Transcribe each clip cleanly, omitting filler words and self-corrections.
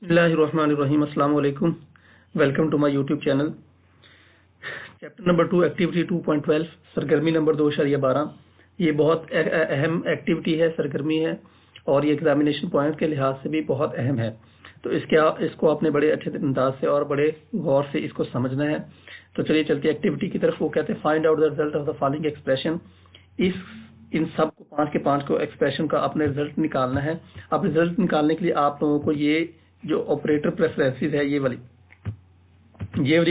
बिस्मिल्लाहिर्रहमानिर्रहीम। अस्सलाम वालेकुम। Welcome to my YouTube channel. Chapter number 2 activity 2.12 सरगर्मी नंबर 2.12। ये बहुत अहम एक्टिविटी है, सरगर्मी है और ये एग्जामिनेशन पॉइंट के लिहाज से भी बहुत अहम है। तो इसको आपने बड़े अच्छे अंदाज से और बड़े गौर से इसको समझना है। तो चलिए चलते एक्टिविटी की तरफ। वो कहते हैं find out the result of the following expression. इन सब को 5 के 5 को एक्सप्रेशन का अपने रिजल्ट निकालना है। अब रिजल्ट निकालने के लिए आप लोगों को ये जो ऑपरेटर प्रेफरेंसेस है ये वाली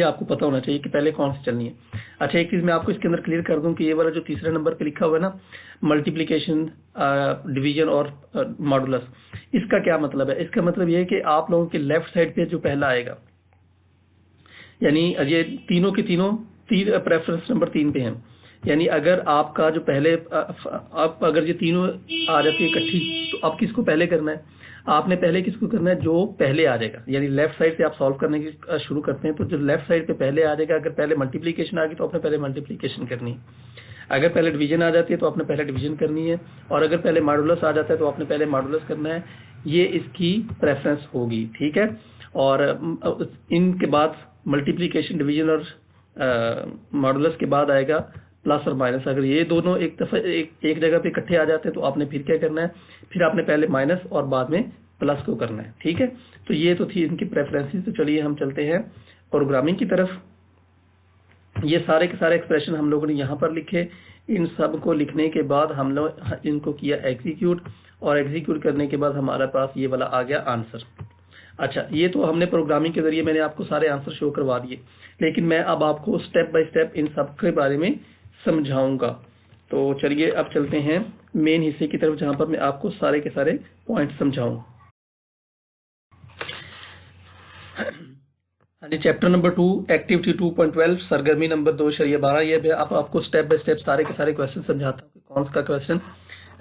आपको पता होना चाहिए कि पहले कौन सी चलनी है। अच्छा, एक चीज मैं आपको इसके अंदर क्लियर कर दूं कि ये वाला जो तीसरे नंबर पे लिखा हुआ है ना, मल्टीप्लिकेशन, डिवीजन और मॉडुलस, इसका क्या मतलब है? इसका मतलब ये है कि आप लोगों के लेफ्ट साइड पे जो पहला आएगा, यानी ये तीनों के तीनों प्रेफरेंस नंबर 3 पे हैं। यानी अगर आपका जो पहले आप अगर ये तीनों आ जाती है इकट्ठी, तो अब किसको पहले करना है? आपने पहले किसको करना है? जो पहले आ जाएगा। यानी लेफ्ट साइड से आप सॉल्व करने की शुरू करते हैं, तो जो लेफ्ट साइड पे पहले आ जाएगा, अगर पहले मल्टीप्लिकेशन आ गई तो आपने पहले मल्टीप्लिकेशन करनी है। अगर पहले डिवीजन आ जाती है तो आपने पहले डिवीजन करनी है, और अगर पहले मॉडुलस आ जाता है तो आपने पहले मॉडुलस करना है। ये इसकी प्रेफरेंस होगी, ठीक है। और इनके बाद मल्टीप्लिकेशन, डिवीजन और मॉडुलस के बाद आएगा प्लस और माइनस। अगर ये दोनों एक दफा एक जगह पे इकट्ठे आ जाते हैं तो आपने फिर क्या करना है? फिर आपने पहले माइनस और बाद में प्लस को करना है, ठीक है। तो ये तो थी इनकी प्रेफरेंसेस। तो चलिए हम चलते हैं प्रोग्रामिंग की तरफ। ये सारे के सारे एक्सप्रेशन हम लोगों ने यहाँ पर लिखे। इन सब को लिखने के बाद हम लोग इनको किया एग्जीक्यूट, और एग्जीक्यूट करने के बाद हमारे पास ये वाला आ गया आंसर। अच्छा, ये तो हमने प्रोग्रामिंग के जरिए मैंने आपको सारे आंसर शो करवा दिए, लेकिन मैं अब आपको स्टेप बाय स्टेप इन सब के बारे में समझाऊंगा। तो चलिए अब चलते हैं मेन हिस्से की तरफ, जहां पर मैं आपको सारे के सारे पॉइंट समझाऊं। हाँ जी, चैप्टर नंबर 2 एक्टिविटी 2.12 सरगर्मी नंबर 2.12। ये मैं आपको स्टेप बाय स्टेप सारे के सारे क्वेश्चन समझाता हूँ कि कौन सा क्वेश्चन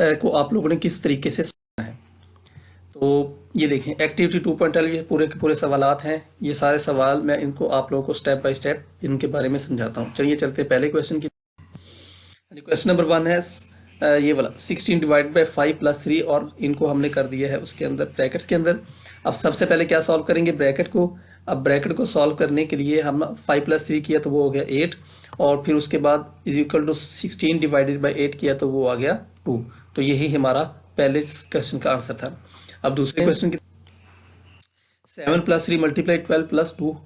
को आप लोगों ने किस तरीके से सुना है। तो ये देखें, एक्टिविटी 2.12 ये पूरे के पूरे सवालात हैं। ये सारे सवाल मैं इनको आप लोगों को स्टेप बाय स्टेप इनके बारे में समझाता हूँ। चलिए चलते हैं पहले क्वेश्चन की। क्वेश्चन नंबर 1 है ये वाला 16 डिवाइडेड बाई 5 प्लस 3, और इनको हमने कर दिया है उसके अंदर ब्रैकेट्स के अंदर। अब सबसे पहले क्या सॉल्व करेंगे? ब्रैकेट को। अब ब्रैकेट को सॉल्व करने के लिए हम 5 प्लस 3 किया तो वो हो गया 8, और फिर उसके बाद is equal to 16 divided by 8 किया तो वो आ गया 2। तो यही हमारा पहले क्वेश्चन का आंसर था। अब दूसरे क्वेश्चन की 7 प्लस 3 मल्टीप्लाई 12 प्लस 2,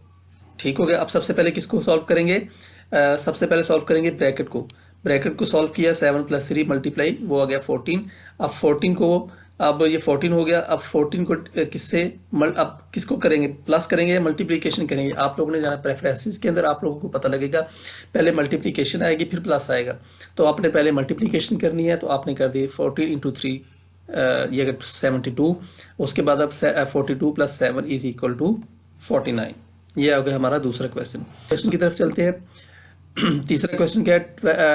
ठीक हो गया। अब सबसे पहले किसको सॉल्व करेंगे? सबसे पहले सॉल्व करेंगे ब्रैकेट को। ब्रैकेट को सॉल्व किया, 7 प्लस 3 मल्टीप्लाई, वो आ गया 14। अब 14 को, अब ये 14 हो गया। अब 14 को अब किसको करेंगे? प्लस करेंगे या मल्टीप्लीकेशन करेंगे? आप लोगों ने जाना प्रेफरेंसेस के अंदर, आप लोगों को पता लगेगा पहले मल्टीप्लीकेशन आएगी फिर प्लस आएगा। तो आपने पहले मल्टीप्लीकेशन करनी है, तो आपने कर दी 14 इंटू 3, ये 72। उसके बाद अब 42 प्लस 7 इज इक्वल टू 49। ये आ गया हमारा दूसरा क्वेश्चन। क्वेश्चन की तरफ चलते हैं। तीसरा क्वेश्चन क्या है?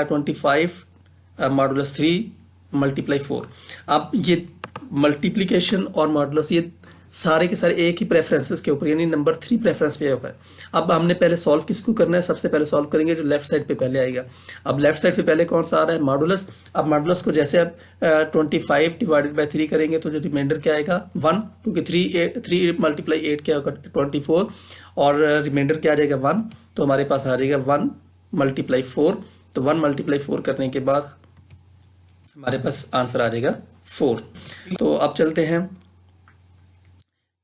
25 मॉडुलस 3 मल्टीप्लाई 4। अब ये मल्टीप्लिकेशन और मॉडुलस ये सारे के सारे एक ही प्रेफरेंसेस के ऊपर, यानी नंबर 3 प्रेफरेंस पे होगा। अब हमने पहले सॉल्व किसको करना है? सबसे पहले सॉल्व करेंगे जो लेफ्ट साइड पे पहले आएगा। अब लेफ्ट साइड पे पहले कौन सा आ रहा है? मॉडुलस। अब मॉडुलस को जैसे अब 25 डिवाइडेड बाई 3 करेंगे तो जो रिमाइंडर क्या आएगा? 1, क्योंकि 3 मल्टीप्लाई 8 क्या होगा? 24, और रिमाइंडर क्या आ जाएगा? 1। तो हमारे पास आ जाएगा 1 मल्टीप्लाई 4। तो 1 मल्टीप्लाई 4 करने के बाद हमारे पास आंसर आ जाएगा 4। तो अब चलते हैं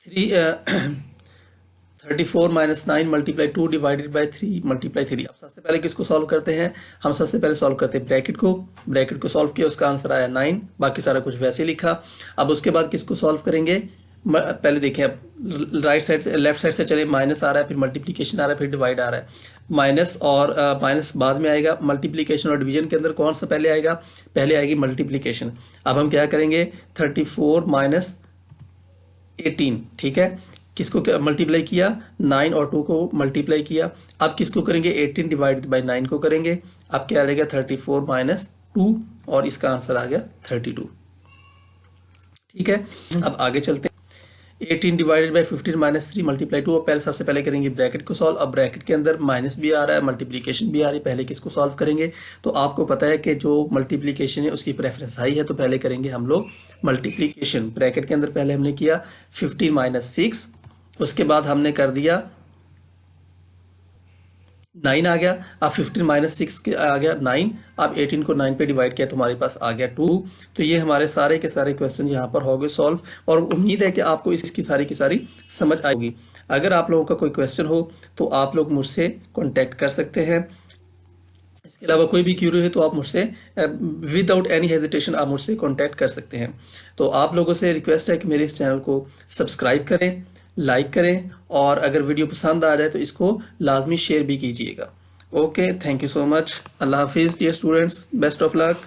34 minus 9 multiply 2 divided by 3 multiply 3। अब सबसे पहले किसको सॉल्व करते हैं? हम सबसे पहले सॉल्व करते हैं ब्रैकेट को। ब्रैकेट को सॉल्व किया, उसका आंसर आया 9। बाकी सारा कुछ वैसे लिखा। अब उसके बाद किसको सॉल्व करेंगे? पहले देखें, अब राइट साइड से लेफ्ट साइड से चले, माइनस आ रहा है, फिर मल्टीप्लिकेशन आ रहा है, फिर डिवाइड आ रहा है। माइनस और माइनस बाद में आएगा। मल्टीप्लिकेशन और डिवीजन के अंदर कौन सा पहले आएगा? पहले आएगी मल्टीप्लिकेशन। अब हम क्या करेंगे? 34 माइनस 18, ठीक है। किसको मल्टीप्लाई किया? 9 और 2 को मल्टीप्लाई किया। अब किसको करेंगे? 18 डिवाइडेड बाई 9 को करेंगे। अब क्या आ जाएगा? 34 माइनस 2, और इसका आंसर आ गया 32, ठीक है। अब आगे चलते हैं। 18 डिवाइडेड बाई 15 माइनस 3 मल्टीप्लाई 2। पहले सबसे पहले करेंगे ब्रैकेट को सॉल्व। अब ब्रैकेट के अंदर माइनस भी आ रहा है, मल्टीप्लिकेशन भी आ रही है। पहले किसको सॉल्व करेंगे? तो आपको पता है कि जो मल्टीप्लिकेशन है उसकी प्रेफरेंस हाई है, तो पहले करेंगे हम लोग मल्टीप्लिकेशन। ब्रैकेट के अंदर पहले हमने किया 15 माइनस 6, उसके बाद हमने कर दिया 9 आ गया, अब 15 माइनस 6 आ गया 9, अब 18 को 9 पे डिवाइड किया तो हमारे पास आ गया 2। तो ये हमारे सारे के सारे क्वेश्चन यहाँ पर हो गए सॉल्व, और उम्मीद है कि आपको इसकी सारी की सारी समझ आएगी। अगर आप लोगों का कोई क्वेश्चन हो तो आप लोग मुझसे कॉन्टेक्ट कर सकते हैं। इसके अलावा कोई भी क्यूरी है तो आप मुझसे विदाउट एनी हेजिटेशन आप मुझसे कांटेक्ट कर सकते हैं। तो आप लोगों से रिक्वेस्ट है कि मेरे इस चैनल को सब्सक्राइब करें, लाइक करें, और अगर वीडियो पसंद आ जाए तो इसको लाजमी शेयर भी कीजिएगा। Okay, thank you so much. अल्लाह हाफिज़ dear students, best of luck.